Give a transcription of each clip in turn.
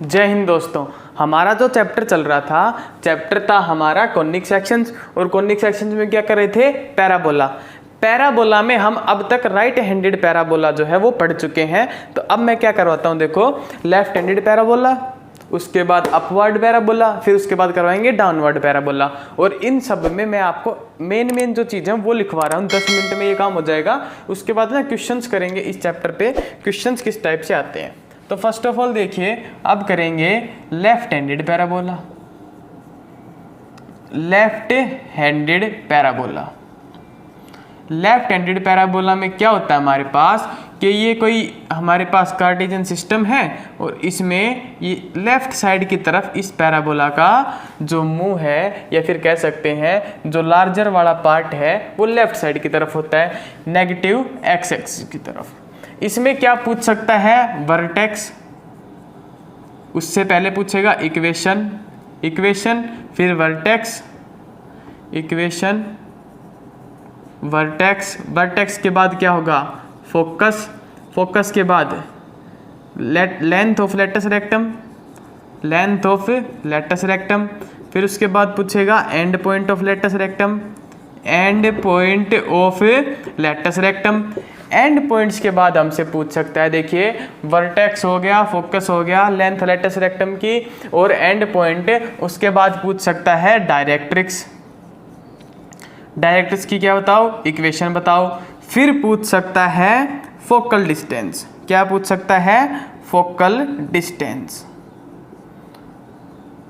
जय हिंद दोस्तों। हमारा जो चैप्टर चल रहा था, चैप्टर था हमारा कॉनिक सेक्शंस। और कॉनिक सेक्शंस में क्या कर रहे थे? पैराबोला। पैराबोला में हम अब तक राइट हैंडेड पैराबोला जो है वो पढ़ चुके हैं। तो अब मैं क्या करवाता हूँ, देखो, लेफ्ट हैंडेड पैराबोला, उसके बाद अपवर्ड पैराबोला, फिर उसके बाद करवाएंगे डाउनवर्ड पैराबोला। और इन सब में मैं आपको मेन जो चीज़ें वो लिखवा रहा हूँ। 10 मिनट में ये काम हो जाएगा। उसके बाद ना क्वेश्चंस करेंगे इस चैप्टर पे। क्वेश्चंस किस टाइप से आते हैं, तो फर्स्ट ऑफ ऑल देखिए, अब करेंगे left handed parabola. Left handed parabola, left handed parabola में क्या होता है हमारे पास कि ये कोई हमारे पास कार्टेशियन सिस्टम है और इसमें ये लेफ्ट साइड की तरफ इस पैराबोला का जो मुंह है, या फिर कह सकते हैं जो लार्जर वाला पार्ट है, वो लेफ्ट साइड की तरफ होता है, नेगेटिव एक्स एक्सिस की तरफ। इसमें क्या पूछ सकता है? वर्टेक्स। उससे पहले पूछेगा इक्वेशन, इक्वेशन, फिर वर्टेक्स, इक्वेशन, वर्टेक्स, वर्टेक्स के बाद क्या होगा? फोकस, फोकस के बाद length of latus rectum, length of latus rectum, फिर उसके बाद पूछेगा end point of latus rectum, end point of latus rectum. End points के बाद हमसे पूछ सकता है, देखिए, वर्टेक्स हो गया, फोकस हो गया, लेंथ लेटस रेक्टम की, और एंड पॉइंट। उसके बाद पूछ सकता है डायरेक्ट्रिक्स, डायरेक्ट्रिक्स की क्या बताओ? इक्वेशन बताओ। फिर पूछ सकता है फोकल डिस्टेंस। क्या पूछ सकता है? Focal distance.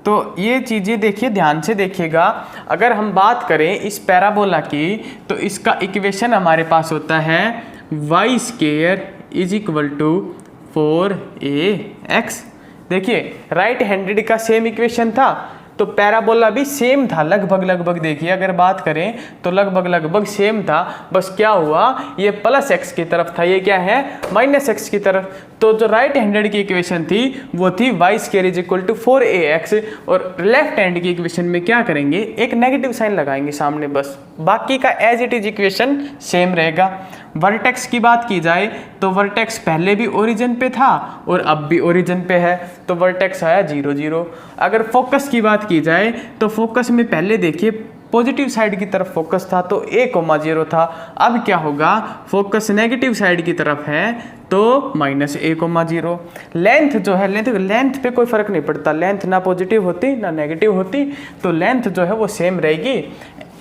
तो ये चीज़ें देखिए, ध्यान से देखिएगा। अगर हम बात करें इस पैराबोला की, तो इसका इक्वेशन हमारे पास होता है y square is equal to 4ax। देखिए, राइट हैंडेड का सेम इक्वेशन था, तो पैराबोला भी सेम था लगभग। देखिए, अगर बात करें तो लगभग सेम था। बस क्या हुआ, ये प्लस एक्स की तरफ था, ये क्या है? माइनस एक्स की तरफ। तो जो राइट हैंडेड की इक्वेशन थी वो थी y square is equal to 4ax। और लेफ्ट हैंड की इक्वेशन में क्या करेंगे? एक नेगेटिव साइन लगाएंगे सामने, बस। बाकी का as it is equation same रहेगा। वर्टेक्स की बात की जाए तो वर्टेक्स पहले भी ओरिजिन पे था और अब भी ओरिजिन पे है, तो वर्टेक्स आया 0 0। अगर फोकस की बात की जाए तो फोकस में पहले देखिए पॉजिटिव साइड की तरफ फोकस था तो a,0 था। अब क्या होगा? फोकस नेगेटिव साइड की तरफ है तो -a,0। लेंथ जो है, लेंथ पे कोई फर्क नहीं पड़ता। लेंथ ना पॉजिटिव होती ना नेगेटिव होती, तो लेंथ जो है वो सेम रहेगी।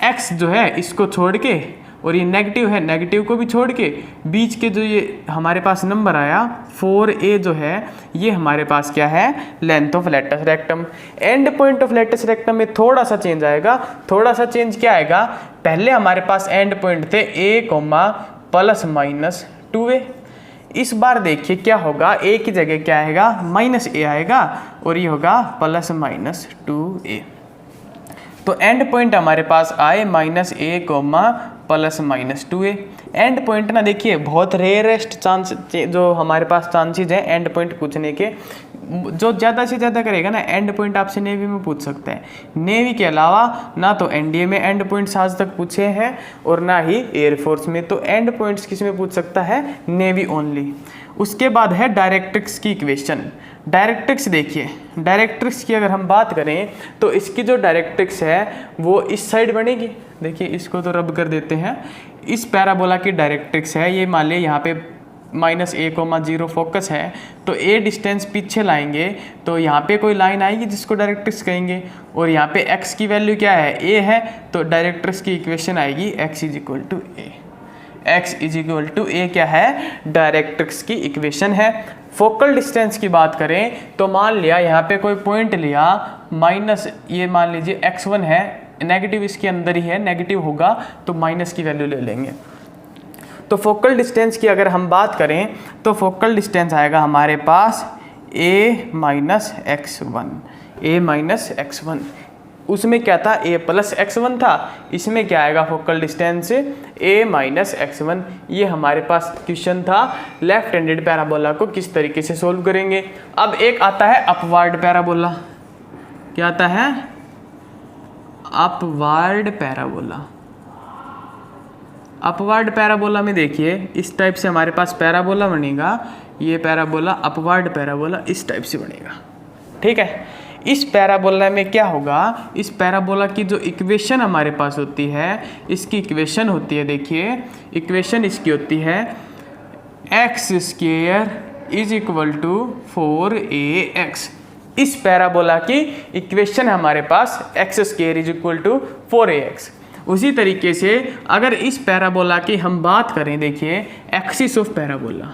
x जो है इसको छोड़ के, और ये नेगेटिव है, नेगेटिव को भी छोड़ के, बीच के जो ये हमारे पास नंबर आया 4a जो है, ये हमारे पास क्या है? Length of latus rectum. End point of latus rectum में थोड़ा सा चेंज आएगा। थोड़ा सा चेंज क्या आएगा? पहले हमारे पास एंड पॉइंट थे a, ±2a। इस बार देखिए क्या होगा, a की जगह क्या आएगा? -a आएगा, और ये होगा ±2a। तो एंड पॉइंट हमारे पास आए -a, ±2a। एंड पॉइंट ना देखिए, बहुत रेयरेस्ट चांस जो हमारे पास चांसेज हैं एंड पॉइंट पूछने के। जो ज़्यादा से ज़्यादा करेगा ना एंड पॉइंट, आपसे नेवी में पूछ सकता है। नेवी के अलावा ना तो एनडीए में एंड पॉइंट्स आज तक पूछे हैं और ना ही एयरफोर्स में। तो एंड पॉइंट्स किस में पूछ सकता है? Navy only. उसके बाद है डायरेक्ट्रिक्स की इक्वेशन। डायरेक्ट्रिक्स देखिए, डायरेक्ट्रिक्स की अगर हम बात करें तो इसकी जो डायरेक्ट्रिक्स है वो इस साइड बनेगी। देखिए, इसको तो रब कर देते हैं। इस पैराबोला की डायरेक्ट्रिक्स है, ये मान लिया यहाँ पे -a,0 फोकस है, तो a डिस्टेंस पीछे लाएंगे तो यहाँ पे कोई लाइन आएगी जिसको डायरेक्ट्रिक्स कहेंगे। और यहाँ पे x की वैल्यू क्या है? a है, तो डायरेक्ट्रिक्स की इक्वेशन आएगी x is equal to a। x is equal to a क्या है? डायरेक्ट्रिक्स की इक्वेशन है। फोकल डिस्टेंस की बात करें तो मान लिया यहाँ पे कोई पॉइंट लिया, ये मान लीजिए x1 है, नेगेटिव इसके अंदर ही है, नेगेटिव होगा तो माइनस की वैल्यू ले लेंगे। तो फोकल डिस्टेंस की अगर हम बात करें तो फोकल डिस्टेंस आएगा हमारे पास a-x1। उसमें क्या था? a+x1 था। इसमें क्या आएगा? Focal distance a-x1। ये हमारे पास क्वेश्चन था लेफ्ट हैंडेड पैराबोला को किस तरीके से सोल्व करेंगे। अब एक आता है अपवर्ड पैराबोला। क्या आता है? Upward parabola. अपवर्ड पैराबोला में देखिए इस टाइप से हमारे पास पैराबोला बनेगा। ये पैराबोला अपवर्ड पैराबोला इस टाइप से बनेगा। ठीक है। इस पैराबोला में क्या होगा, इस पैराबोला की जो इक्वेशन हमारे पास होती है, इसकी इक्वेशन होती है, देखिए इक्वेशन इसकी होती है x square is equal to 4ax। इस पैराबोला की इक्वेशन हमारे पास x square is equal to 4ax। उसी तरीके से अगर इस पैराबोला की हम बात करें, देखिए axis of parabola,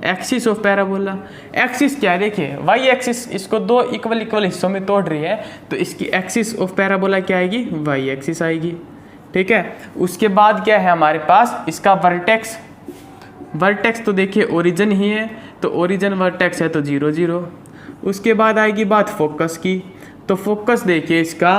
axis of parabola, axis क्या है, देखिए वाई एक्सिस, इसको दो इक्वल हिस्सों में तोड़ रही है, तो इसकी एक्सिस ऑफ पैराबोला क्या आएगी, वाई एक्सिस आएगी, ठीक है। उसके बाद क्या है हमारे पास, इसका वर्टेक्स, वर्टेक्स तो देखिए ओरिजिन ही है, तो ओरिजिन वर्टेक्स है तो 0 0। उसके बाद आएगी बात फोकस की, तो फोकस देखिए इसका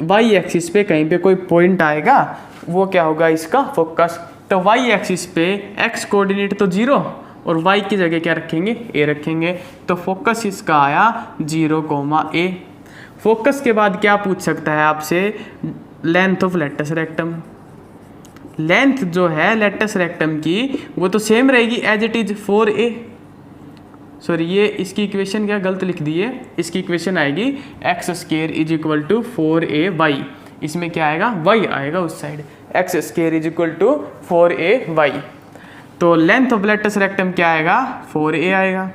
वाई एक्सिस पे कहीं पे कोई पॉइंट आएगा, वो क्या होगा इसका फोकस। तो वाई एक्सिस पे एक्स कोऑर्डिनेट तो 0 और वाई की जगह क्या रखेंगे, ए रखेंगे, तो फोकस इसका आया 0, a। फोकस के बाद क्या पूछ सकता है आपसे, length of latus rectum. Length जो है लेटस रेक्टम की वो तो सेम रहेगी as it is 4a। Sorry, ये इसकी इक्वेशन क्या गलत लिख दी है, इसकी इक्वेशन आएगी x square is equal to 4ay। इसमें क्या आएगा, y आएगा उस side, x square is equal to 4ay। तो लेंथ ऑफ लेटस रेक्टम क्या आएगा, 4a आएगा।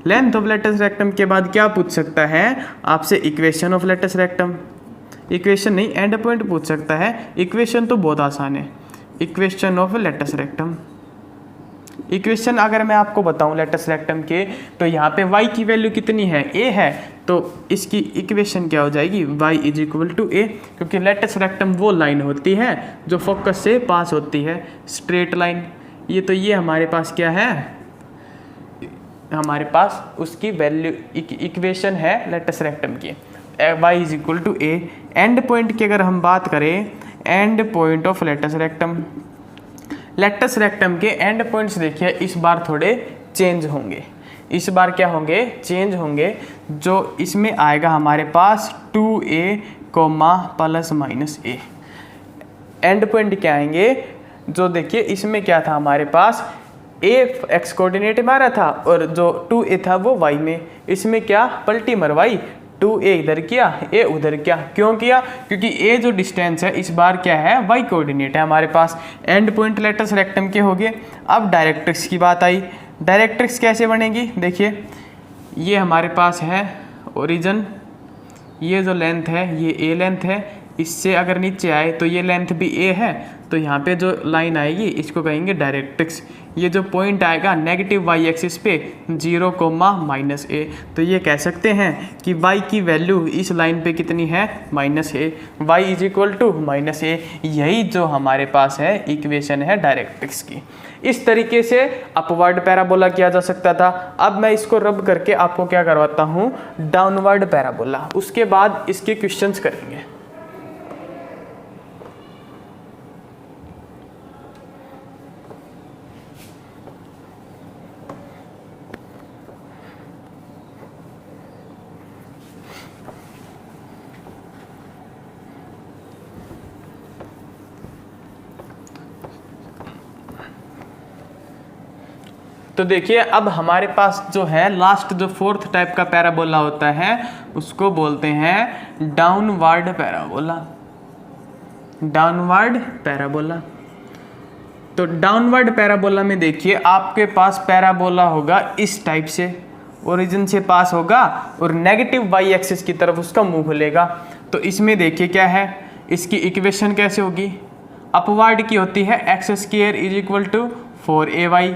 लेंथ ऑफ लेटस रेक्टम के बाद क्या पूछ सकता है आपसे, equation of latus rectum. Equation नहीं, एंड पॉइंट पूछ सकता है। इक्वेशन तो बहुत आसान है, equation of latus rectum. Equation अगर मैं आपको बताऊं लेटस रेक्टम के, तो यहाँ पे y की वैल्यू कितनी है, a है, तो इसकी इक्वेशन क्या हो जाएगी, y is equal to a, क्योंकि लेटस रेक्टम वो लाइन होती है जो फोकस से पास होती है, स्ट्रेट लाइन। ये तो ये हमारे पास क्या है, हमारे पास उसकी वैल्यू इक्वेशन है लेटस रेक्टम की, y is equal to a। End point की अगर हम बात करें, end point of latus rectum, latus rectum के एंड पॉइंट्स देखिए इस बार थोड़े चेंज होंगे। इस बार क्या होंगे, चेंज होंगे। जो इसमें आएगा हमारे पास 2a plus minus a। End point क्या आएंगे, जो देखिए इसमें क्या था हमारे पास, a एक्स कोऑर्डिनेट में आ रहा था और जो 2a था वो y में। इसमें क्या पलटी मरवाई, 2a इधर किया, a उधर किया। क्यों किया, क्योंकि a जो डिस्टेंस है इस बार क्या है, y कोऑर्डिनेट है हमारे पास। एंड पॉइंट लेटस रेक्टम के हो गए। अब डायरेक्ट्रिक्स की बात आई। डायरेक्ट्रिक्स कैसे बनेगी, देखिए ये हमारे पास है ओरिजिन, ये जो लेंथ है ये a लेंथ है, इससे अगर नीचे आए तो ये लेंथ भी a है, तो यहाँ पे जो लाइन आएगी इसको कहेंगे डायरेक्ट्रिक्स। ये जो पॉइंट आएगा नेगेटिव वाई एक्सिस पे 0, -a, तो ये कह सकते हैं कि y की वैल्यू इस लाइन पे कितनी है, -a, y is equal to -a। यही जो हमारे पास है इक्वेशन है डायरेक्ट्रिक्स की। इस तरीके से अपवर्ड पैराबोला किया जा सकता था। अब मैं इसको रब करके आपको क्या करवाता हूँ, डाउनवर्ड पैराबोला, उसके बाद इसके क्वेश्चंस करेंगे। तो देखिए अब हमारे पास जो है लास्ट जो फोर्थ टाइप का पैराबोला होता है उसको बोलते हैं डाउनवर्ड पैराबोला। डाउनवर्ड पैराबोला, तो डाउनवर्ड पैराबोला में देखिए आपके पास पैराबोला होगा इस टाइप से, ओरिजिन से पास होगा और नेगेटिव वाई एक्सिस की तरफ उसका मुंह खुलेगा। तो इसमें देखिए क्या है, इसकी इक्वेशन कैसे होगी, अपवर्ड की होती है x square is equal to 4ay।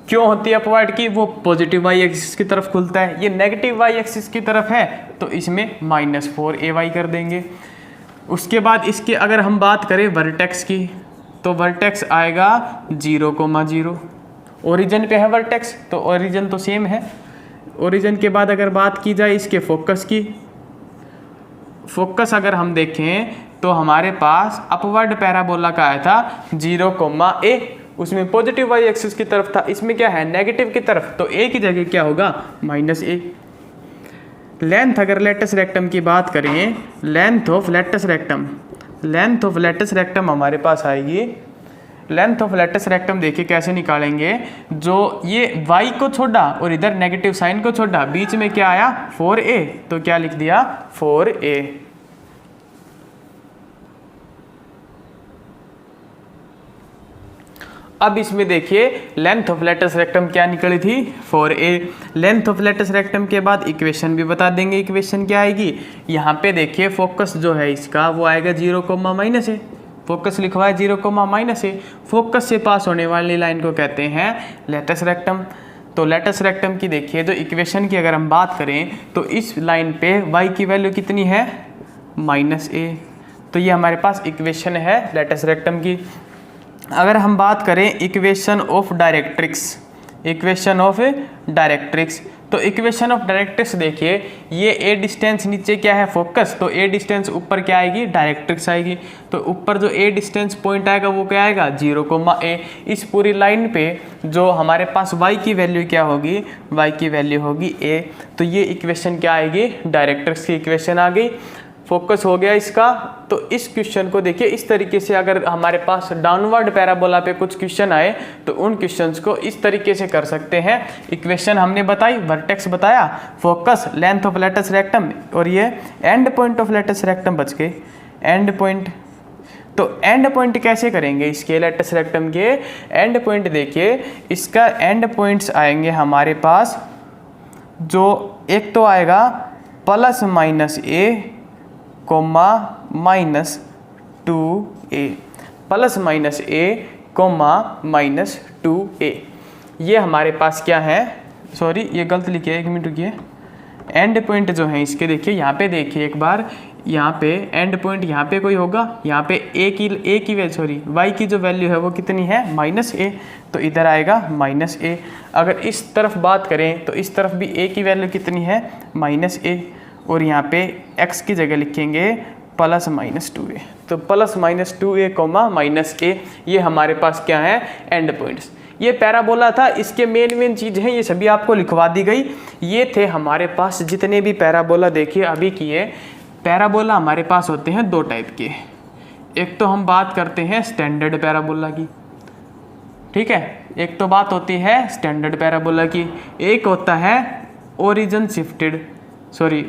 क्यों होती है अपवर्ड की, वो पॉजिटिव वाई एक्सिस की तरफ खुलता है, ये नेगेटिव वाई एक्सिस की तरफ है, तो इसमें -4ay कर देंगे। उसके बाद इसके अगर हम बात करें वर्टेक्स की, तो वर्टेक्स आएगा 0, 0। ओरिजिन पे है वर्टेक्स, तो ओरिजिन तो सेम है। ओरिजिन के बाद अगर बात की जाए इसके फोकस की, फोकस अगर हम देखें तो हमारे पास अपवर्ड पैराबोला का आया था 0, a, उसमें पॉजिटिव वाई एक्सिस की तरफ था, इसमें क्या है नेगेटिव की तरफ, तो a की जगह क्या होगा -a। लेंथ अगर लेटस रेक्टम की बात करें, length of latus rectum, length of latus rectum हमारे पास आएगी लेंथ ऑफ लेटस रेक्टम देखिए कैसे निकालेंगे, जो ये y को छोड़ा और इधर नेगेटिव साइन को छोड़ा, बीच में क्या आया 4a, तो क्या लिख दिया 4a। अब इसमें देखिए लेंथ ऑफ लेटस रेक्टम क्या निकली थी 4a। Length of latus rectum के बाद इक्वेशन भी बता देंगे, इक्वेशन क्या आएगी। यहाँ पे देखिए फोकस जो है इसका वो आएगा 0, -a, फोकस लिखवा है 0, -a। फोकस से पास होने वाली लाइन को कहते हैं लेटस रेक्टम। तो लेटस रेक्टम की देखिए जो इक्वेशन की अगर हम बात करें तो इस लाइन पे y की वैल्यू कितनी है -a। तो ये हमारे पास इक्वेशन है लेटस रेक्टम की। अगर हम बात करें equation of directrix, equation of directrix, तो इक्वेशन ऑफ डायरेक्ट्रिक्स देखिए ये a डिस्टेंस नीचे क्या है फोकस, तो a डिस्टेंस ऊपर क्या आएगी डायरेक्ट्रिक्स आएगी। तो ऊपर जो a डिस्टेंस पॉइंट आएगा वो क्या आएगा 0, इस पूरी लाइन पे जो हमारे पास y की वैल्यू क्या होगी, y की वैल्यू होगी a। तो ये इक्वेशन क्या आएगी डायरेक्ट्रिक्स की इक्वेशन आ गई। फोकस हो गया इसका। तो इस क्वेश्चन को देखिए इस तरीके से, अगर हमारे पास डाउनवर्ड पैराबोला पे कुछ क्वेश्चन आए तो उन क्वेश्चंस को इस तरीके से कर सकते हैं। इक्वेशन हमने बताई, वर्टेक्स बताया, focus, length of latus rectum और ये end point of latus rectum बच गए, एंड पॉइंट। तो एंड पॉइंट कैसे करेंगे इसके लेटस रेक्टम के एंड पॉइंट देखिए, इसका एंड पॉइंट्स आएंगे हमारे पास, जो एक तो आएगा +-a, -2a, +-a, -2a। ये हमारे पास क्या है, सॉरी ये गलत लिखे, 1 मिनट रुकिए। एंड पॉइंट जो है इसके देखिए, यहाँ पे देखिए एक बार, यहाँ पे एंड पॉइंट यहाँ पे कोई होगा, यहाँ पे y की जो वैल्यू है वो कितनी है -a, तो इधर आएगा -a। अगर इस तरफ बात करें तो इस तरफ भी a की वैल्यू कितनी है -a, और यहाँ पे x की जगह लिखेंगे +-2a। तो +-2a, -a, ये हमारे पास क्या है एंड पॉइंट्स। ये पैराबोला था, इसके मेन चीज़ हैं ये सभी आपको लिखवा दी गई। ये थे हमारे पास जितने भी पैराबोला देखिए अभी किए। पैराबोला हमारे पास होते हैं 2 टाइप के। एक तो हम बात करते हैं स्टैंडर्ड पैराबोला की, ठीक है, एक तो बात होती है स्टैंडर्ड पैराबोला की, एक होता है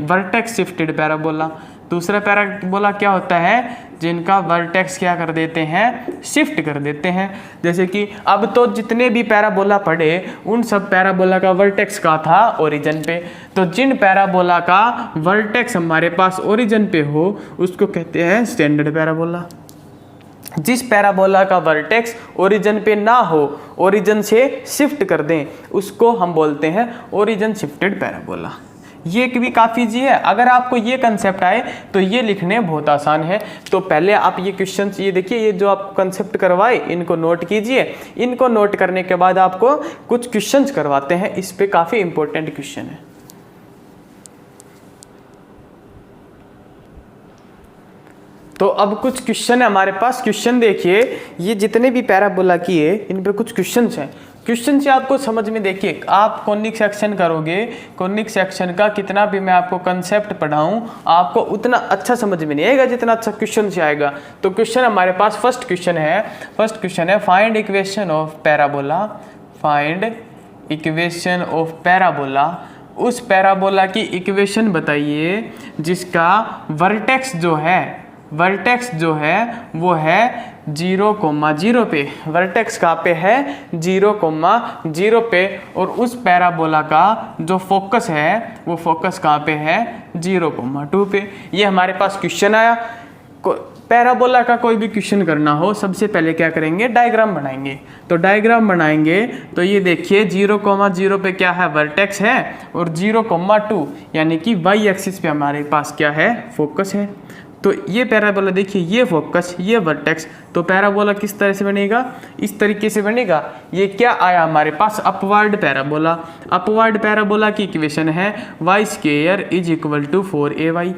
वर्टेक्स शिफ्टेड पैराबोला। दूसरा पैराबोला क्या होता है जिनका वर्टेक्स क्या कर देते हैं शिफ्ट कर देते हैं। जैसे कि अब तो जितने भी पैराबोला पढ़े उन सब पैराबोला का वर्टेक्स का था ओरिजिन पे। तो जिन पैराबोला का वर्टेक्स हमारे पास ओरिजिन पे हो उसको कहते हैं स्टैंडर्ड पैराबोला। जिस पैराबोला का वर्टेक्स ओरिजिन पे ना हो, ओरिजिन से शिफ्ट कर दें, उसको हम बोलते हैं ओरिजिन शिफ्टेड पैराबोला। ये भी काफ़ी ईजी है। अगर आपको ये कंसेप्ट आए तो ये लिखने बहुत आसान है। तो पहले आप ये क्वेश्चंस, ये देखिए, ये जो आप कंसेप्ट करवाए इनको नोट कीजिए। इनको नोट करने के बाद आपको कुछ क्वेश्चंस करवाते हैं, इस पे काफ़ी इंपॉर्टेंट क्वेश्चन है। तो अब कुछ क्वेश्चन है हमारे पास। क्वेश्चन देखिए, ये जितने भी पैराबोला किए इन पे कुछ क्वेश्चंस हैं। क्वेश्चन से आपको समझ में, देखिए आप कॉनिक सेक्शन करोगे, कॉनिक सेक्शन का कितना भी मैं आपको कंसेप्ट पढ़ाऊं आपको उतना अच्छा समझ में नहीं आएगा जितना अच्छा क्वेश्चन से आएगा। तो क्वेश्चन हमारे पास फर्स्ट क्वेश्चन है find equation of parabola, find equation of parabola. उस पैराबोला की इक्वेशन बताइए जिसका वर्टेक्स जो है वो है 0,0 पे। वर्टेक्स कहाँ पे है 0,0 पे, और उस पैराबोला का जो फोकस है वो फोकस कहाँ पे है 0,2 पे। ये हमारे पास क्वेश्चन आया। पैराबोला का कोई भी क्वेश्चन करना हो सबसे पहले क्या करेंगे, डायग्राम बनाएंगे। तो डायग्राम बनाएंगे तो ये देखिए 0,0 पे क्या है वर्टेक्स है, और 0,2 यानी कि y एक्सिस पे हमारे पास क्या है फोकस है। तो ये पैराबोला देखिए, ये फोकस, ये वर्टेक्स। तो पैराबोला किस तरह से बनेगा, इस तरीके से बनेगा। ये क्या आया हमारे पास अपवर्ड पैराबोला। अपवर्ड पैराबोला की इक्वेशन है y² = 4ay,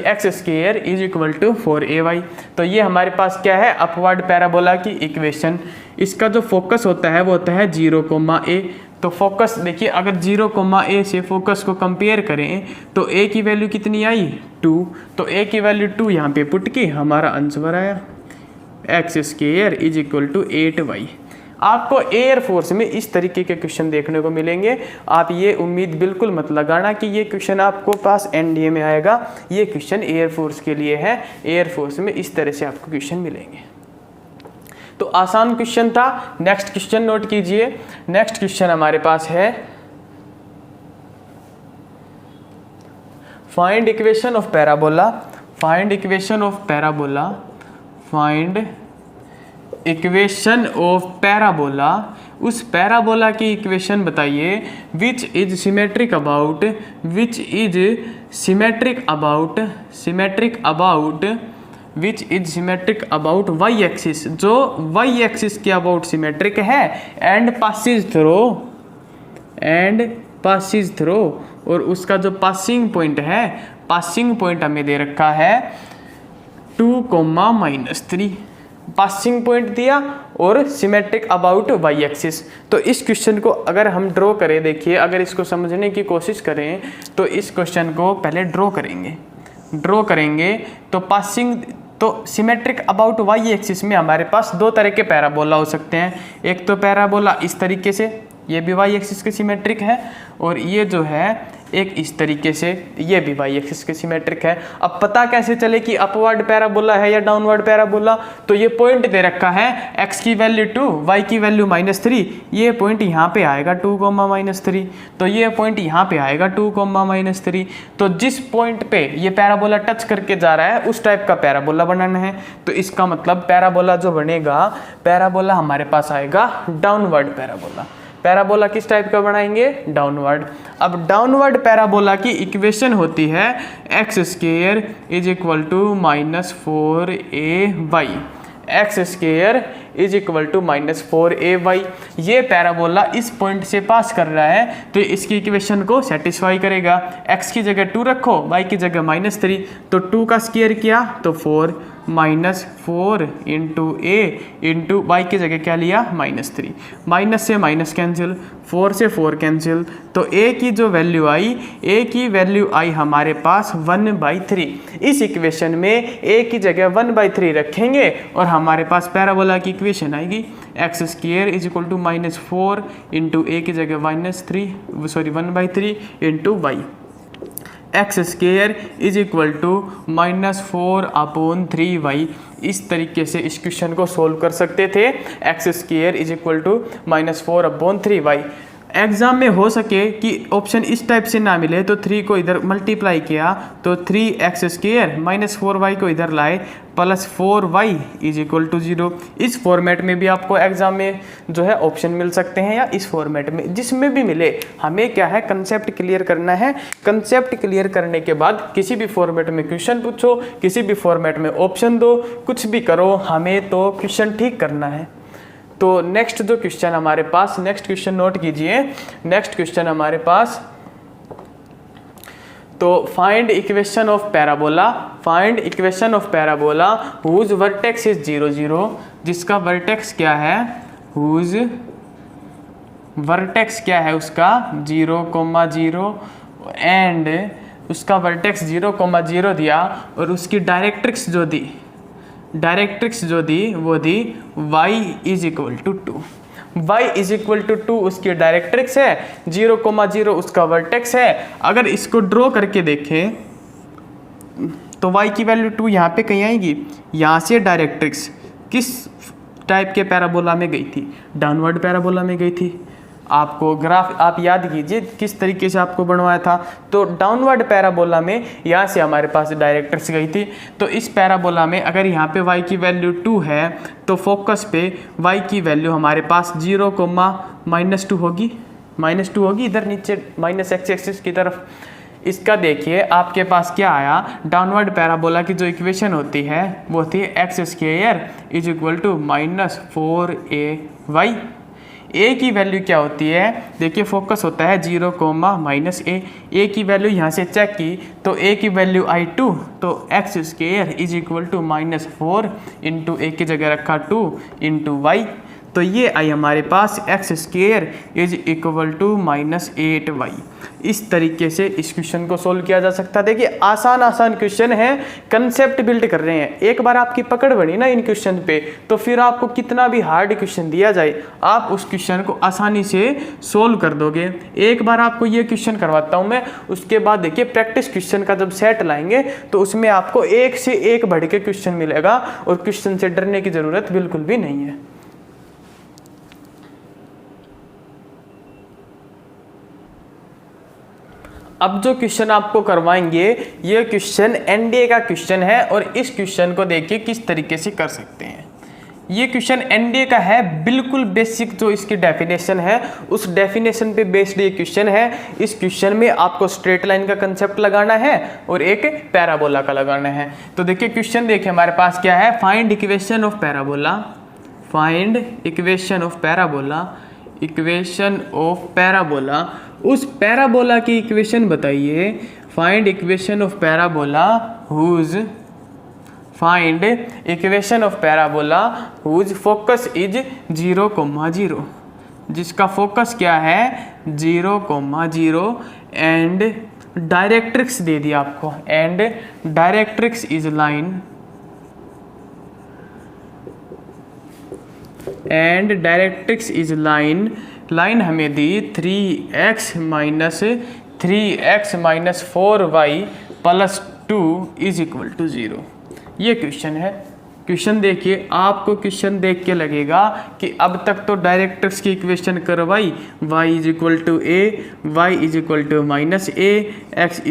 x² = 4ay। तो ये हमारे पास क्या है अपवर्ड पैराबोला की इक्वेशन। इसका जो फोकस होता है वो होता है 0,a। तो फोकस देखिए, अगर 0,a से फोकस को कंपेयर करें तो a की वैल्यू कितनी आई 2। तो a की वैल्यू 2 यहाँ पे पुट की हमारा आंसर आया। X square is equal to 8y। आपको एयरफोर्स में इस तरीके के क्वेश्चन देखने को मिलेंगे। आप ये उम्मीद बिल्कुल मत लगाना कि ये क्वेश्चन आपको पास एनडीए में आएगा। ये क्वेश्चन एयरफोर्स के लिए है। एयरफोर्स में इस तरह से आपको क्वेश्चन मिलेंगे। तो आसान क्वेश्चन था। नेक्स्ट क्वेश्चन नोट कीजिए। नेक्स्ट क्वेश्चन हमारे पास है find equation of parabola. Find equation of parabola. Find equation of parabola. उस पैराबोला की इक्वेशन बताइए which is symmetric about, which is symmetric about, symmetric about, which is symmetric about y axis, जो y axis के about symmetric है and passes through, and passes through, और उसका जो passing point है, पासिंग पॉइंट हमें दे रखा है 2,-3 पासिंग पॉइंट दिया और सिमेट्रिक अबाउट वाई एक्सिस। तो इस क्वेश्चन को अगर हम ड्रॉ करें, देखिए अगर इसको समझने की कोशिश करें तो इस क्वेश्चन को पहले ड्रॉ करेंगे। ड्रॉ करेंगे तो पासिंग, तो सिमेट्रिक अबाउट वाई एक्सिस में हमारे पास दो तरह के पैराबोला हो सकते हैं। एक तो पैराबोला इस तरीके से, ये भी वाई एक्सिस के सिमेट्रिक है, और ये जो है एक इस तरीके से, ये भी वाई एक्सिस के सिमेट्रिक है। अब पता कैसे चले कि अपवर्ड पैराबोला है या डाउनवर्ड पैराबोला? तो ये पॉइंट दे रखा है x की वैल्यू 2, y की वैल्यू -3। ये पॉइंट यहाँ पे आएगा 2,-3, तो ये पॉइंट यहाँ पे आएगा 2,-3। तो जिस पॉइंट पे ये पैराबोला टच करके जा रहा है उस टाइप का पैराबोला बनाना है। तो इसका मतलब पैराबोला जो बनेगा, पैराबोला हमारे पास आएगा डाउनवर्ड पैराबोला। पैराबोला किस टाइप का बनाएंगे? डाउनवर्ड। अब डाउनवर्ड पैराबोला की इक्वेशन होती है x square is equal to -4ay, x square is equal to -4ay। ये पैराबोला इस पॉइंट से पास कर रहा है तो इसकी इक्वेशन को सेटिस्फाई करेगा। x की जगह 2 रखो, y की जगह -3, तो 2 का स्क्वायर किया तो 4, -4 इंटू a इंटू वाई की जगह क्या लिया? -3। माइनस से माइनस कैंसिल, 4 से 4 कैंसिल, तो a की जो वैल्यू आई, a की वैल्यू आई हमारे पास 1/3। इस इक्वेशन में a की जगह 1/3 रखेंगे और हमारे पास पैराबोला की इक्वेशन आएगी x square is equal to -4 into a की जगह 1/3 into y. X square is equal to -4/3y। इस तरीके से इस क्वेश्चन को सोल्व कर सकते थे। X square is equal to -4/3y। Exam में हो सके कि ऑप्शन इस टाइप से ना मिले तो 3 को इधर मल्टीप्लाई किया तो 3x स्क्वायर -4y को इधर लाए +4y इज इक्वल टू 0। इस फॉर्मेट में भी आपको एग्जाम में जो है ऑप्शन मिल सकते हैं, या इस फॉर्मेट में, जिसमें भी मिले हमें क्या है, कंसेप्ट क्लियर करना है। कंसेप्ट क्लियर करने के बाद किसी भी फॉर्मेट में क्वेश्चन पूछो, किसी भी फॉर्मेट में ऑप्शन दो, कुछ भी करो, हमें तो क्वेश्चन ठीक करना है। तो नेक्स्ट जो क्वेश्चन हमारे पास, नेक्स्ट क्वेश्चन नोट कीजिए। नेक्स्ट क्वेश्चन हमारे पास, तो find equation of parabola. Find equation of parabola whose vertex is 0, 0, जिसका वर्टेक्स क्या है, हुज वर्टेक्स क्या है उसका 0,0 एंड उसका वर्टेक्स 0,0 दिया और उसकी डायरेक्ट्रिक्स जो दी, डायरेक्ट्रिक्स जो दी वो दी y is equal to 2। y is equal to 2 उसकी डायरेक्ट्रिक्स है, 0,0 उसका वर्टेक्स है। अगर इसको ड्रॉ करके देखें तो y की वैल्यू 2 यहाँ पे कहीं आएगी। यहाँ से डायरेक्ट्रिक्स किस टाइप के पैराबोला में गई थी? डाउनवर्ड पैराबोला में गई थी। आपको ग्राफ आप याद कीजिए किस तरीके से आपको बनवाया था। तो डाउनवर्ड पैराबोला में यहाँ से हमारे पास डायरेक्ट्रिक्स गई थी। तो इस पैराबोला में अगर यहाँ पे y की वैल्यू 2 है तो फोकस पे y की वैल्यू हमारे पास 0,-2 होगी, -2 होगी इधर नीचे -x एक्सिस की तरफ। इसका देखिए आपके पास क्या आया, डाउनवर्ड पैराबोला की जो इक्वेशन होती है वो थी x square is equal to -4ay। a की वैल्यू क्या होती है, देखिए फोकस होता है 0,-a। a की वैल्यू यहाँ से चेक की तो a की वैल्यू आई 2, तो x square is equal to -4 into a की जगह रखा 2 इंटू वाई। तो ये आई हमारे पास x square is equal to -8y। इस तरीके से इस क्वेश्चन को सोल्व किया जा सकता है। देखिए आसान क्वेश्चन है, कंसेप्ट बिल्ड कर रहे हैं। एक बार आपकी पकड़ बनी ना इन क्वेश्चन पे, तो फिर आपको कितना भी हार्ड क्वेश्चन दिया जाए आप उस क्वेश्चन को आसानी से सोल्व कर दोगे। एक बार आपको ये क्वेश्चन करवाता हूँ मैं, उसके बाद देखिए प्रैक्टिस क्वेश्चन का जब सेट लाएंगे तो उसमें आपको एक से एक बढ़ के क्वेश्चन मिलेगा और क्वेश्चन से डरने की जरूरत बिल्कुल भी नहीं है। अब जो क्वेश्चन आपको करवाएंगे ये क्वेश्चन एनडीए का क्वेश्चन है और इस क्वेश्चन को देखिए किस तरीके से कर सकते हैं। ये क्वेश्चन एनडीए का है, बिल्कुल बेसिक जो इसकी डेफिनेशन है उस डेफिनेशन पे बेस्ड ये क्वेश्चन है। इस क्वेश्चन में आपको स्ट्रेट लाइन का कंसेप्ट लगाना है और एक पैराबोला का लगाना है। तो देखिए क्वेश्चन देखिए हमारे पास क्या है, find equation of parabola, find equation of parabola, equation of parabola. उस पैराबोला की इक्वेशन बताइए, find equation of parabola whose, find equation of parabola whose focus is 0,0, जिसका फोकस क्या है 0,0 एंड डायरेक्ट्रिक्स दे दिया आपको, and directrix is line, and directrix is line, line हमें दी 3x - 4y + 2 = 0। ये क्वेश्चन है। क्वेश्चन देखिए, आपको क्वेश्चन देख के लगेगा कि अब तक तो डायरेक्ट्रिक्स की इक्वेशन करवाई, y = a, y = -a, x =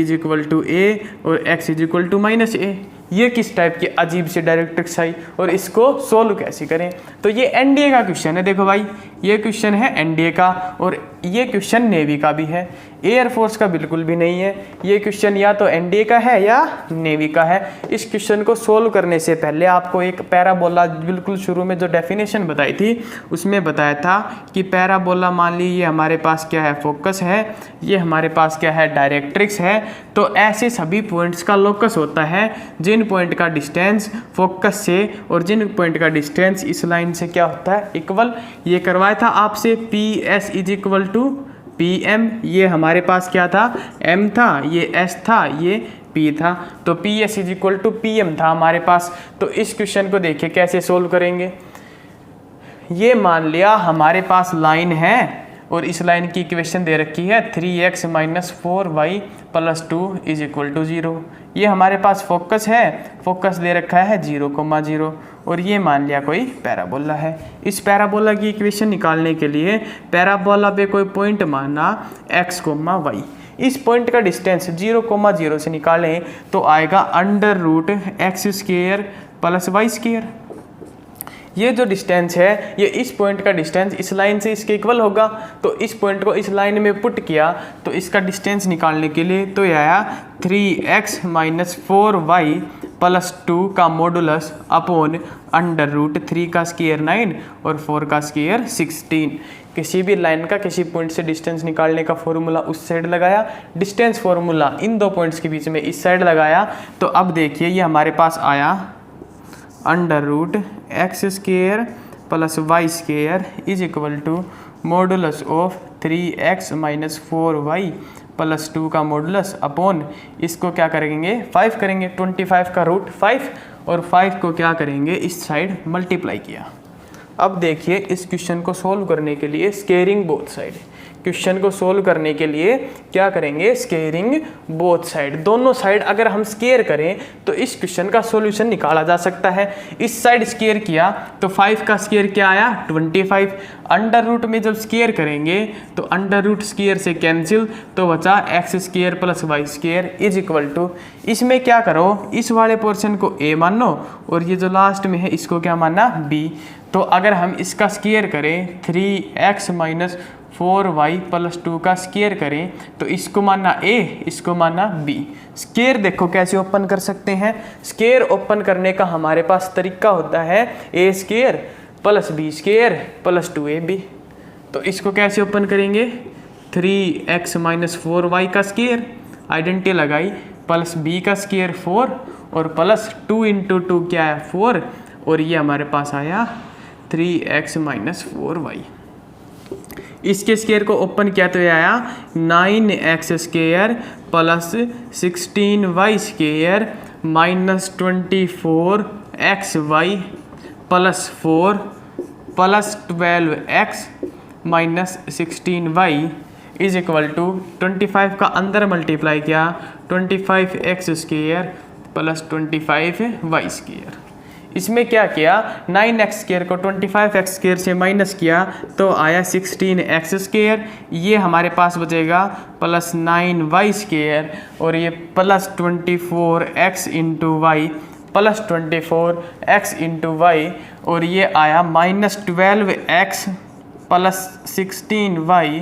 a और x = -a। ये किस टाइप की अजीब सी डायरेक्ट्रिक्स आई और इसको सोल्व कैसे करें। तो ये एनडीए का क्वेश्चन है। देखो भाई ये क्वेश्चन है एनडीए का और ये क्वेश्चन नेवी का भी है, एयरफोर्स का बिल्कुल भी नहीं है। ये क्वेश्चन या तो एनडीए का है या नेवी का है। इस क्वेश्चन को सोल्व करने से पहले आपको एक पैराबोला, बिल्कुल शुरू में जो डेफिनेशन बताई थी उसमें बताया था कि पैराबोला मान ली ये हमारे पास क्या है फोकस है, ये हमारे पास क्या है डायरेक्ट्रिक्स है। तो ऐसे सभी पॉइंट्स का लोकस होता है जिन पॉइंट का डिस्टेंस फोकस से और जिन पॉइंट का डिस्टेंस इस लाइन से क्या होता है इक्वल। ये करवाया था आपसे PS = PM, ये हमारे पास क्या था M था, ये S था, ये P था। तो PS = PM था हमारे पास। तो इस क्वेश्चन को देखिए कैसे सोल्व करेंगे। ये मान लिया हमारे पास लाइन है और इस लाइन की इक्वेशन दे रखी है 3x - 4y + 2 = 0। ये हमारे पास फोकस है, फोकस दे रखा है 0,0 और ये मान लिया कोई पैराबोला है। इस पैराबोला की इक्वेशन निकालने के लिए पैराबोला पे कोई पॉइंट मानना x, y। इस पॉइंट का डिस्टेंस 0,0 से निकालें तो आएगा √x² + y²। ये जो डिस्टेंस है ये इस पॉइंट का डिस्टेंस इस लाइन से इसके इक्वल होगा। तो इस पॉइंट को इस लाइन में पुट किया तो इसका डिस्टेंस निकालने के लिए तो ये आया 3x - 4y + 2 का मॉडुलस अपॉन √3 का स्क्वायर 9 और 4 का स्क्वायर 16। किसी भी लाइन का किसी पॉइंट से डिस्टेंस निकालने का फॉर्मूला उस साइड लगाया, डिस्टेंस फॉर्मूला इन दो पॉइंट्स के बीच में इस साइड लगाया। तो अब देखिए ये हमारे पास आया √x² + y² = modulus of 3x - 4y + 2 का मॉडुलस अपॉन इसको क्या करेंगे 5 करेंगे, 25 का √5 और 5 को क्या करेंगे इस साइड मल्टीप्लाई किया। अब देखिए इस क्वेश्चन को सोल्व करने के लिए स्केयरिंग बोथ साइड, क्वेश्चन को सोल्व करने के लिए क्या करेंगे स्केयरिंग बोथ साइड। दोनों साइड अगर हम स्केयर करें तो इस क्वेश्चन का सॉल्यूशन निकाला जा सकता है। इस साइड स्केयर किया तो 5 का स्केयर क्या आया 25। अंडर रूट में जब स्केयर करेंगे तो अंडर रूट स्केयर से कैंसिल तो बचा x² + y² = इसमें क्या करो इस वाले पोर्शन को a मानो और ये जो लास्ट में है इसको क्या मानना b। तो अगर हम इसका स्केयर करें 3x - 4y + 2 का स्केयर करें तो इसको मानना a, इसको मानना b। स्केयर देखो कैसे ओपन कर सकते हैं। स्केयर ओपन करने का हमारे पास तरीका होता है a² + b² + 2ab। तो इसको कैसे ओपन करेंगे 3x - 4y का स्केयर आइडेंटिटी लगाई प्लस b का स्केयर 4 और प्लस 2 × 2 क्या है 4 और ये हमारे पास आया 3x माइनस 4y। इसके स्क्वायर को ओपन किया तो ये आया 9x square plus 16y square minus 24xy plus 4 plus 12x minus 16y is equal to 25 का अंदर मल्टीप्लाई किया 25x square plus 25y square. इसमें क्या किया 9x स्क्वायर को 25x स्क्वायर से माइनस किया तो आया 16x स्क्वायर, ये हमारे पास बचेगा प्लस 9y स्क्वायर और ये plus 24x into y plus 24x into y और ये आया minus 12x plus 16y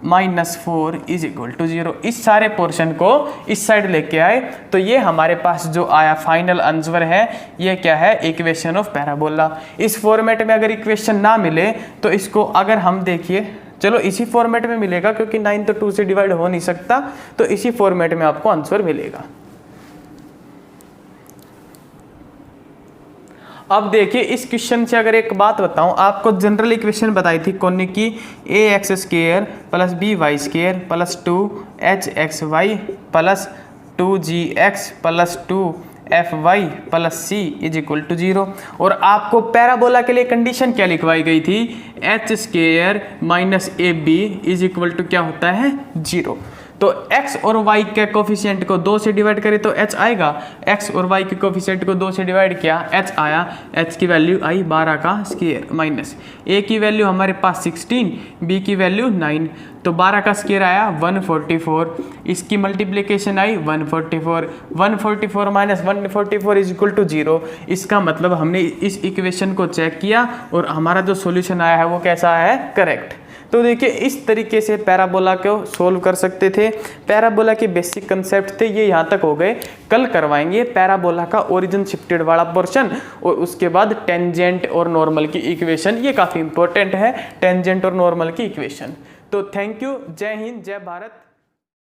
minus 4 is equal to 0। इस सारे पोर्शन को इस साइड लेके आए तो ये हमारे पास जो आया फाइनल आंसर है ये क्या है, इक्वेशन ऑफ पैराबोला। इस फॉर्मेट में अगर इक्वेशन ना मिले तो इसको अगर हम देखिए, चलो इसी फॉर्मेट में मिलेगा क्योंकि 9 तो 2 से डिवाइड हो नहीं सकता, तो इसी फॉर्मेट में आपको आंसर मिलेगा। अब देखिए इस क्वेश्चन से अगर एक बात बताऊं, आपको जनरल इक्वेशन बताई थी कोनिक की ax square plus by square plus 2hxy plus 2gx plus 2fy plus c is equal to 0। और आपको पैराबोला के लिए कंडीशन क्या लिखवाई गई थी, h square minus ab is equal to क्या होता है 0। तो x और y के कोफिशिएंट को 2 से डिवाइड करें तो h आएगा, x और y के कोफिशिएंट को 2 से डिवाइड किया h आया, h की वैल्यू आई 12 का स्क्वायर माइनस a की वैल्यू हमारे पास 16, b की वैल्यू 9, तो 12 का स्क्वायर आया 144, इसकी मल्टीप्लिकेशन आई 144, 144 माइनस 144 इज इक्वल टू 0। इसका मतलब हमने इस इक्वेशन को चेक किया और हमारा जो सॉल्यूशन आया है वो कैसा है, करेक्ट। तो देखिए इस तरीके से पैराबोला को सोल्व कर सकते थे। पैराबोला के बेसिक कंसेप्ट थे ये यहाँ तक हो गए। कल करवाएंगे पैराबोला का ओरिजिन शिफ्टेड वाला पोर्शन और उसके बाद टेंजेंट और नॉर्मल की इक्वेशन, ये काफ़ी इंपॉर्टेंट है टेंजेंट और नॉर्मल की इक्वेशन। तो थैंक यू, जय हिंद, जय भारत।